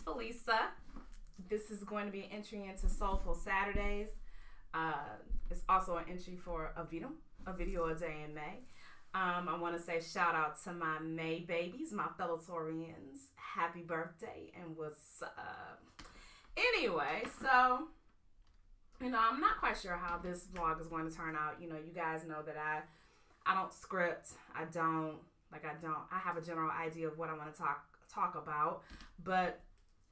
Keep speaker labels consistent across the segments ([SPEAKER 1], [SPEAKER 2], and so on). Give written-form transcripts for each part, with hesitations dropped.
[SPEAKER 1] Felisa. This is going to be an entry into Soulful Saturdays. It's also an entry for AVADIM, a video a day in May. I want to say shout out to my May babies, my fellow Taurians. Happy birthday and what's up? Anyway, so, I'm not quite sure how this vlog is going to turn out. You guys know that I don't script. I have a general idea of what I want to talk about, but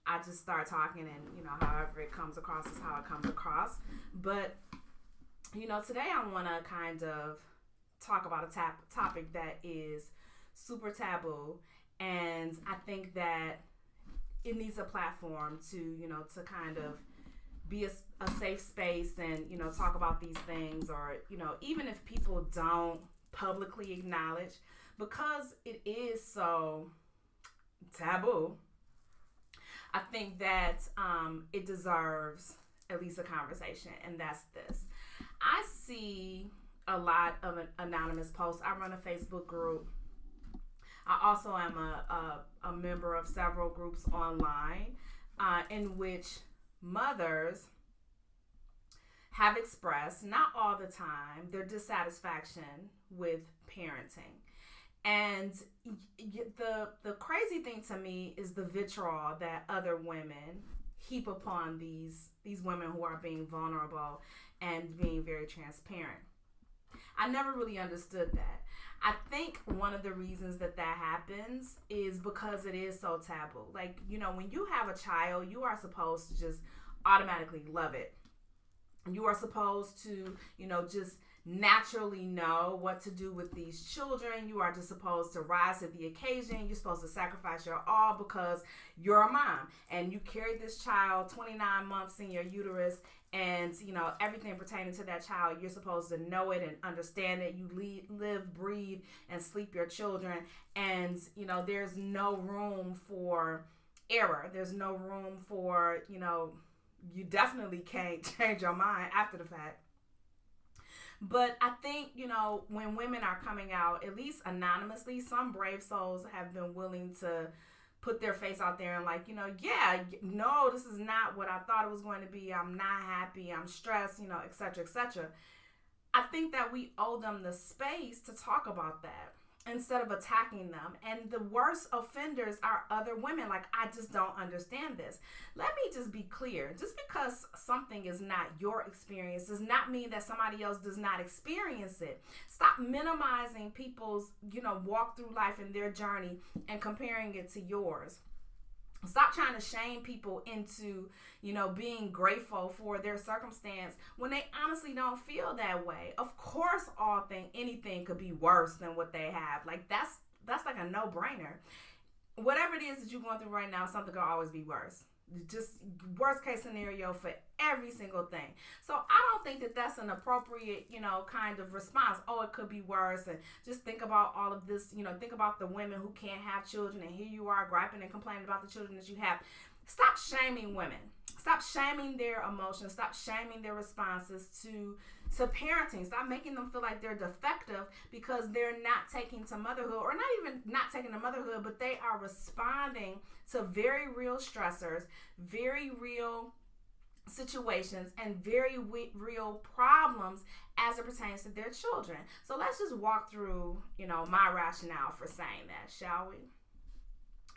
[SPEAKER 1] I just start talking and, however it comes across is how it comes across. But, today I want to kind of talk about a topic that is super taboo, and I think that it needs a platform to kind of be a safe space and, talk about these things, or, even if people don't publicly acknowledge, because it is so taboo, I think that it deserves at least a conversation, and that's this. I see a lot of anonymous posts. I run a Facebook group. I also am a member of several groups online in which mothers have expressed, not all the time, their dissatisfaction with parenting. And the crazy thing to me is the vitriol that other women heap upon these women who are being vulnerable and being very transparent. I never really understood that. I think one of the reasons that happens is because it is so taboo. Like, when you have a child, you are supposed to just automatically love it. You are supposed to, just naturally know what to do with these children. You are just supposed to rise to the occasion. You're supposed to sacrifice your all because you're a mom and you carry this child 29 months in your uterus, and everything pertaining to that child, you're supposed to know it and understand it. You live, breathe, and sleep your children, and there's no room for error. There's no room for you definitely can't change your mind after the fact. But I think, when women are coming out, at least anonymously, some brave souls have been willing to put their face out there and no, this is not what I thought it was going to be. I'm not happy. I'm stressed, et cetera, et cetera. I think that we owe them the space to talk about that instead of attacking them. And the worst offenders are other women. Like, I just don't understand this. Let me just be clear. Just because something is not your experience does not mean that somebody else does not experience it. Stop minimizing people's, walk through life and their journey and comparing it to yours. Stop trying to shame people into, being grateful for their circumstance when they honestly don't feel that way. Of course, anything could be worse than what they have. Like, that's like a no-brainer. Whatever it is that you're going through right now, something could always be worse. Just worst case scenario for every single thing. So I don't think that that's an appropriate, kind of response. Oh, it could be worse. And just think about all of this, think about the women who can't have children, and here you are griping and complaining about the children that you have. Stop shaming women. Stop shaming their emotions. Stop shaming their responses to parenting. Stop making them feel like they're defective because they're not taking to motherhood, or not even not taking to motherhood, but they are responding to very real stressors, very real situations, and very real problems as it pertains to their children. So let's just walk through, my rationale for saying that, shall we?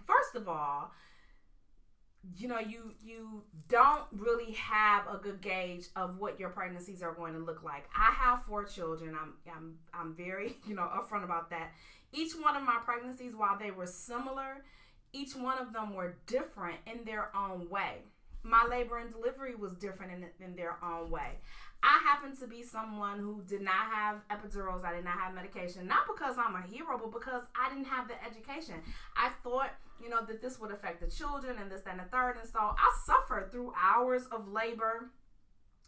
[SPEAKER 1] First of all, you don't really have a good gauge of what your pregnancies are going to look like. I have 4 children. I'm very, upfront about that. Each one of my pregnancies, while they were similar, each one of them were different in their own way. My labor and delivery was different in their own way. I happen to be someone who did not have epidurals. I did not have medication, not because I'm a hero, but because I didn't have the education. I thought, that this would affect the children and this, that, and the third. And so I suffered through hours of labor,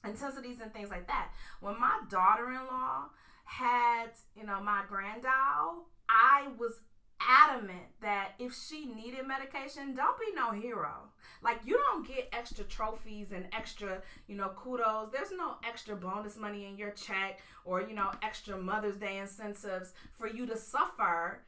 [SPEAKER 1] intensities, and things like that. When my daughter-in-law had, my granddaughter, I was adamant that if she needed medication, don't be no hero. Like, you don't get extra trophies and extra, kudos. There's no extra bonus money in your check or, extra Mother's Day incentives for you to suffer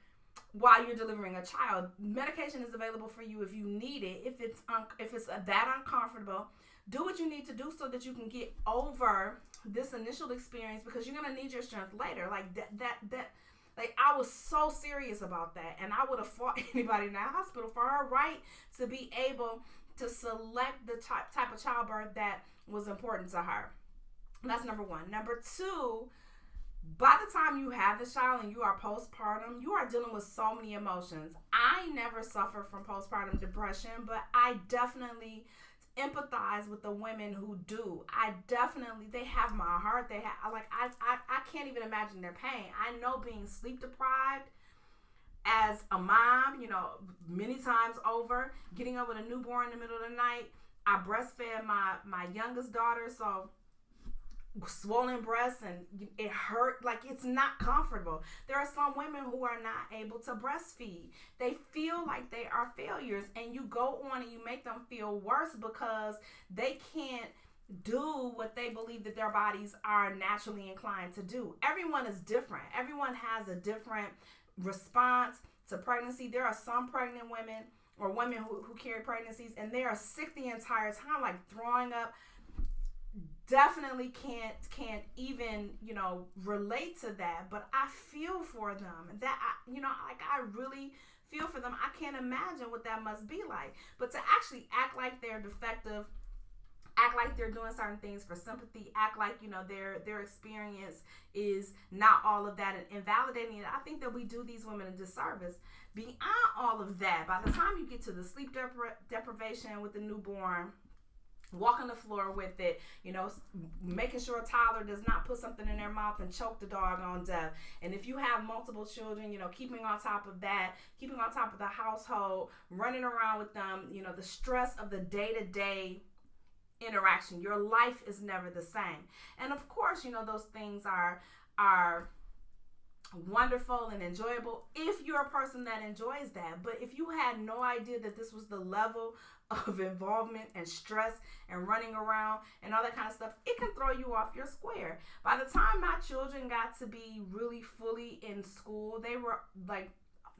[SPEAKER 1] while you're delivering a child. Medication is available for you if you need it. If it's that uncomfortable, do what you need to do so that you can get over this initial experience, because you're gonna need your strength later. Like that. Like, I was so serious about that, and I would have fought anybody in that hospital for her right to be able to select the type of childbirth that was important to her. That's number one. Number two, by the time you have the child and you are postpartum, you are dealing with so many emotions. I never suffered from postpartum depression, but I definitely empathize with the women who do. They have my heart. I can't even imagine their pain. I know being sleep deprived as a mom, many times over, getting up with a newborn in the middle of the night. I breastfed my youngest daughter, so swollen breasts, and it hurt. Like, it's not comfortable. There are some women who are not able to breastfeed. They feel like they are failures, and you go on and you make them feel worse because they can't do what they believe that their bodies are naturally inclined to do. Everyone is different. Everyone has a different response to pregnancy. There are some pregnant women or women who carry pregnancies and they are sick the entire time, like throwing up. Definitely can't even relate to that, but I feel for them. I really feel for them. I can't imagine what that must be like. But to actually act like they're defective, act like they're doing certain things for sympathy, act like their experience is not all of that, and invalidating it, I think that we do these women a disservice. Beyond all of that, by the time you get to the sleep deprivation with the newborn, walking the floor with it, making sure a toddler does not put something in their mouth and choke the dog on death. And if you have multiple children, keeping on top of that, keeping on top of the household, running around with them, the stress of the day-to-day interaction. Your life is never the same. And of course, those things are wonderful and enjoyable if you're a person that enjoys that. But if you had no idea that this was the level of involvement and stress and running around and all that kind of stuff, it can throw you off your square. By the time my children got to be really fully in school, they were like,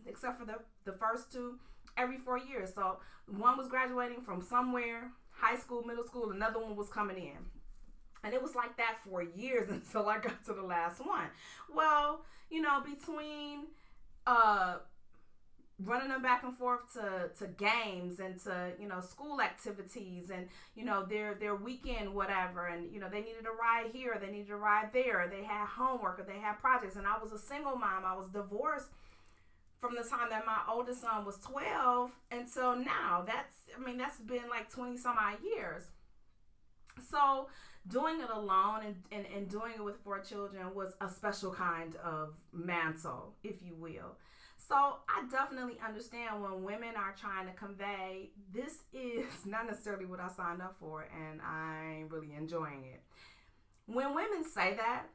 [SPEAKER 1] except for the first two, every 4 years. So one was graduating from somewhere, high school, middle school, another one was coming in. And it was like that for years until I got to the last one. Well, between running them back and forth to games and to, school activities and, their weekend, whatever. And, they needed a ride here, they needed a ride there. They had homework or they had projects. And I was a single mom. I was divorced from the time that my oldest son was 12 until now. That's been like 20 some odd years. So doing it alone and doing it with 4 children was a special kind of mantle, if you will. So I definitely understand when women are trying to convey, this is not necessarily what I signed up for and I ain't really enjoying it. When women say that,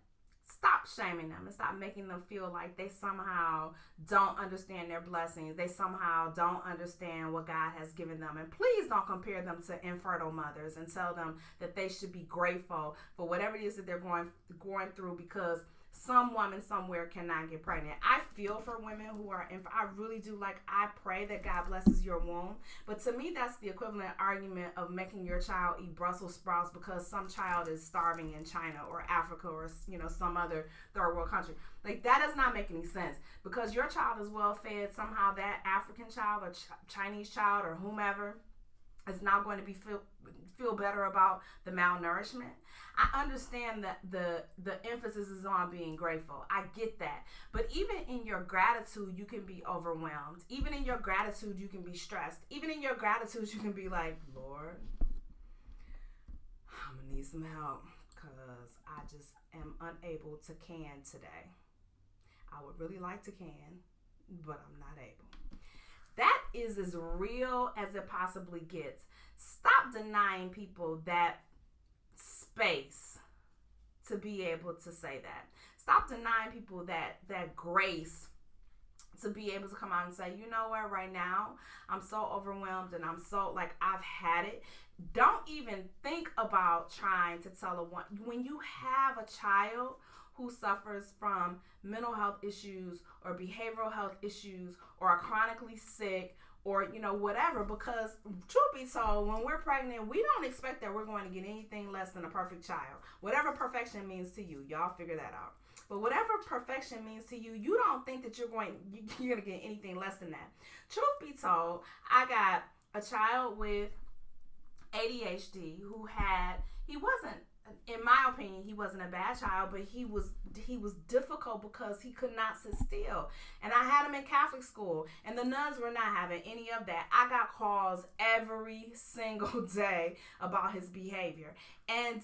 [SPEAKER 1] stop shaming them and stop making them feel like they somehow don't understand their blessings. They somehow don't understand what God has given them. And please don't compare them to infertile mothers and tell them that they should be grateful for whatever it is that they're going through because some woman somewhere cannot get pregnant. I feel for women who are, I really do. Like, I pray that God blesses your womb. But to me, that's the equivalent argument of making your child eat Brussels sprouts because some child is starving in China or Africa or, some other third world country. Like, that does not make any sense because your child is well fed. Somehow that African child or Chinese child or whomever is not going to be feel better about the malnourishment. I understand that the emphasis is on being grateful. I get that. But even in your gratitude, you can be overwhelmed. Even in your gratitude, you can be stressed. Even in your gratitude, you can be like, Lord, I'm going to need some help because I just am unable to can today. I would really like to can, but I'm not able. That is as real as it possibly gets. Stop denying people that space to be able to say that. Stop denying people that grace to be able to come out and say, you know what, right now, I'm so overwhelmed and I'm so, like, I've had it. Don't even think about trying to tell when you have a child who suffers from mental health issues or behavioral health issues or are chronically sick or, whatever, because truth be told, when we're pregnant, we don't expect that we're going to get anything less than a perfect child. Whatever perfection means to you, y'all figure that out. But whatever perfection means to you, you don't think that you're going to get anything less than that. Truth be told, I got a child with ADHD he wasn't, in my opinion, he wasn't a bad child, but he was difficult because he could not sit still. And I had him in Catholic school, and the nuns were not having any of that. I got calls every single day about his behavior. And,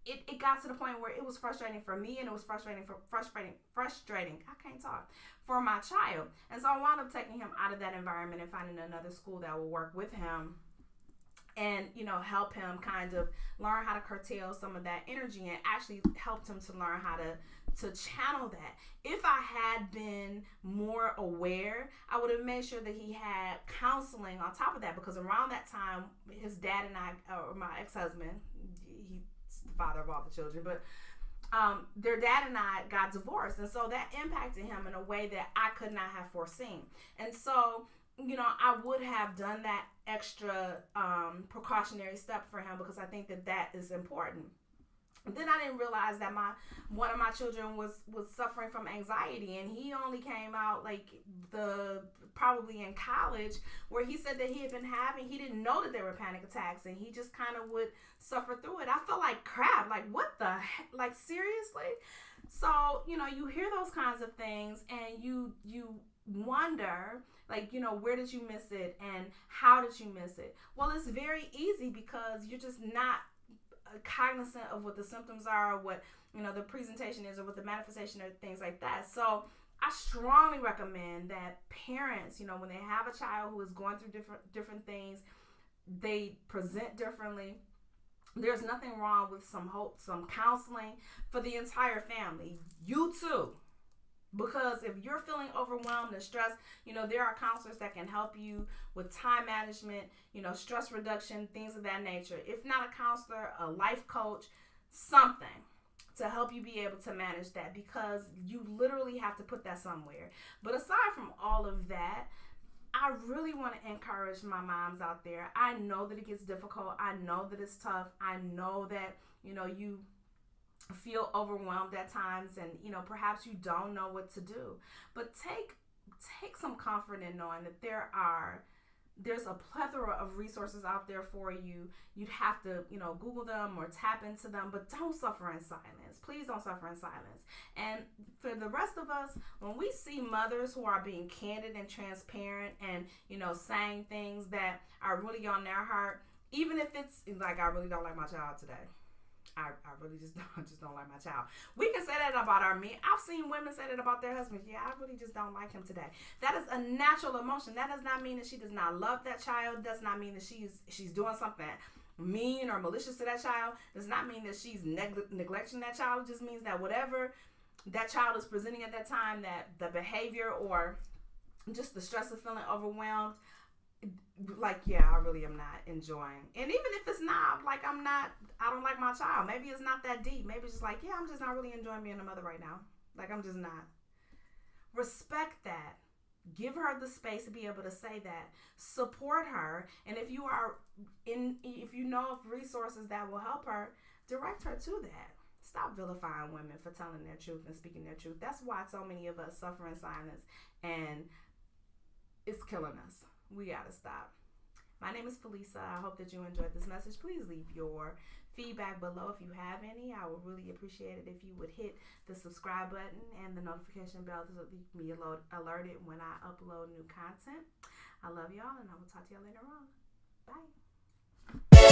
[SPEAKER 1] it got to the point where it was frustrating for me, and it was frustrating, I can't talk, for my child. And so I wound up taking him out of that environment and finding another school that will work with him and, help him kind of learn how to curtail some of that energy, and actually helped him to learn how to channel that. If I had been more aware, I would have made sure that he had counseling on top of that, because around that time, his dad and I, or my ex-husband, he's the father of all the children, but their dad and I got divorced. And so that impacted him in a way that I could not have foreseen. And so, I would have done that extra precautionary step for him, because I think that is important. Then I didn't realize that one of my children was suffering from anxiety, and he only came out probably in college, where he said that he didn't know that there were panic attacks, and he just kind of would suffer through it. I felt like crap. Like, what the heck? Like, seriously? So, you hear those kinds of things, and you wonder, like, where did you miss it, and how did you miss it? Well, it's very easy, because you're just not cognizant of what the symptoms are, or what the presentation is, or what the manifestation or things like that. So I strongly recommend that parents, when they have a child who is going through different things, they present differently. There's nothing wrong with some counseling for the entire family. You too. Because if you're feeling overwhelmed and stressed, there are counselors that can help you with time management, stress reduction, things of that nature. If not a counselor, a life coach, something to help you be able to manage that, because you literally have to put that somewhere. But aside from all of that, I really want to encourage my moms out there. I know that it gets difficult. I know that it's tough. I know that, you feel overwhelmed at times, and perhaps you don't know what to do, but take some comfort in knowing that there's a plethora of resources out there for you. You'd have to Google them or tap into them, but don't suffer in silence. Please don't suffer in silence. And for the rest of us, when we see mothers who are being candid and transparent, and saying things that are really on their heart, even if it's like, I really don't like my child today, I really just don't like my child. We can say that about our men. I've seen women say that about their husbands. Yeah, I really just don't like him today. That is a natural emotion. That does not mean that she does not love that child. Does not mean that she's doing something mean or malicious to that child. Does not mean that she's neglecting that child. It just means that whatever that child is presenting at that time, that the behavior or just the stress of feeling overwhelmed, like, yeah, I really am not enjoying. And even if it's not, like, I don't like my child. Maybe it's not that deep. Maybe it's just like, yeah, I'm just not really enjoying being a mother right now. Like, I'm just not. Respect that. Give her the space to be able to say that. Support her. And if you know of resources that will help her, direct her to that. Stop vilifying women for telling their truth and speaking their truth. That's why so many of us suffer in silence, and it's killing us. We gotta stop. My name is Felisa. I hope that you enjoyed this message. Please leave your feedback below if you have any. I would really appreciate it if you would hit the subscribe button and the notification bell to keep me alerted when I upload new content. I love y'all, and I will talk to y'all later on. Bye.